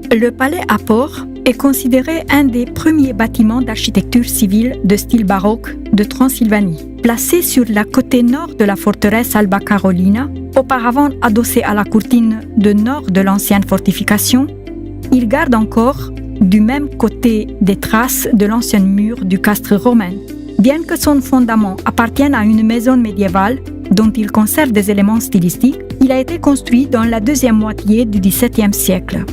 Le palais Apor est considéré un des premiers bâtiments d'architecture civile de style baroque de Transylvanie. Placé sur la côté nord de la forteresse Alba Carolina, auparavant adossé à la courtine de nord de l'ancienne fortification, il garde encore du même côté des traces de l'ancien mur du castre romain. Bien que son fondement appartienne à une maison médiévale dont il conserve des éléments stylistiques, il a été construit dans la deuxième moitié du XVIIe siècle.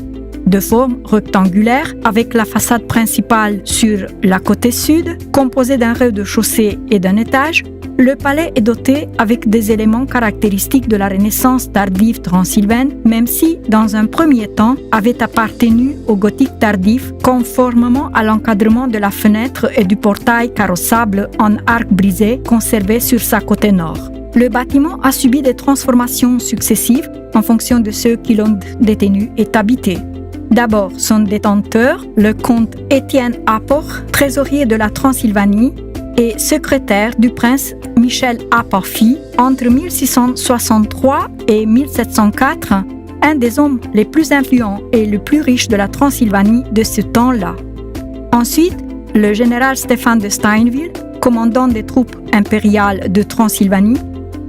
De forme rectangulaire, avec la façade principale sur la côté sud, composée d'un rez-de-chaussée et d'un étage, le palais est doté avec des éléments caractéristiques de la Renaissance tardive transylvaine, même si, dans un premier temps, avait appartenu au gothique tardif, conformément à l'encadrement de la fenêtre et du portail carrossable en arc brisé conservé sur sa côté nord. Le bâtiment a subi des transformations successives en fonction de ceux qui l'ont détenu et habité. D'abord, son détenteur, le comte Étienne Apor, trésorier de la Transylvanie et secrétaire du prince Michel Aporfi, entre 1663 et 1704, un des hommes les plus influents et les plus riches de la Transylvanie de ce temps-là. Ensuite, le général Stéphane de Steinville, commandant des troupes impériales de Transylvanie,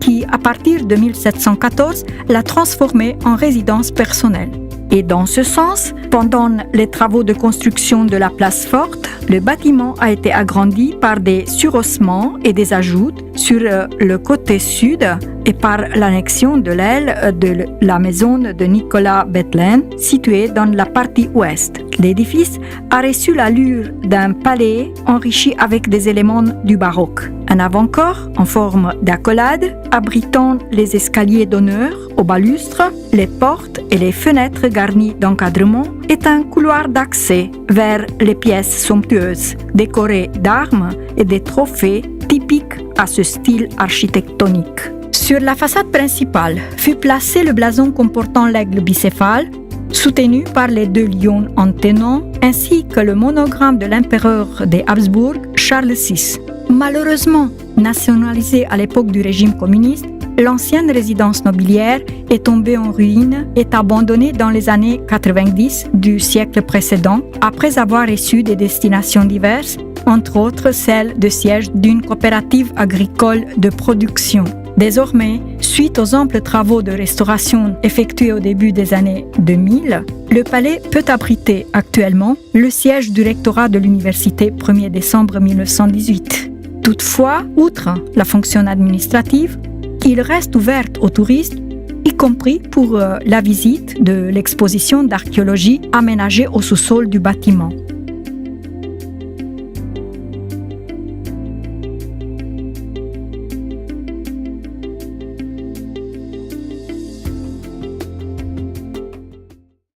qui, à partir de 1714, l'a transformé en résidence personnelle. Et dans ce sens, pendant les travaux de construction de la place forte, le bâtiment a été agrandi par des surossements et des ajouts sur le côté sud et par l'annexion de l'aile de la maison de Nicolas Bethlen, située dans la partie ouest. L'édifice a reçu l'allure d'un palais enrichi avec des éléments du baroque. Un avant-corps en forme d'accolade, abritant les escaliers d'honneur au balustre, les portes et les fenêtres garnies d'encadrements, est un couloir d'accès vers les pièces somptueuses, décorées d'armes et de trophées typiques à ce style architectonique. Sur la façade principale fut placé le blason comportant l'aigle bicéphale, soutenu par les deux lions antennants, ainsi que le monogramme de l'empereur des Habsbourg, Charles VI. Malheureusement, nationalisée à l'époque du régime communiste, l'ancienne résidence nobiliaire est tombée en ruine et abandonnée dans les années 90 du siècle précédent, après avoir reçu des destinations diverses, entre autres celle de siège d'une coopérative agricole de production. Désormais, suite aux amples travaux de restauration effectués au début des années 2000, le palais peut abriter actuellement le siège du rectorat de l'université 1er décembre 1918. Toutefois, outre la fonction administrative, il reste ouvert aux touristes, y compris pour la visite de l'exposition d'archéologie aménagée au sous-sol du bâtiment.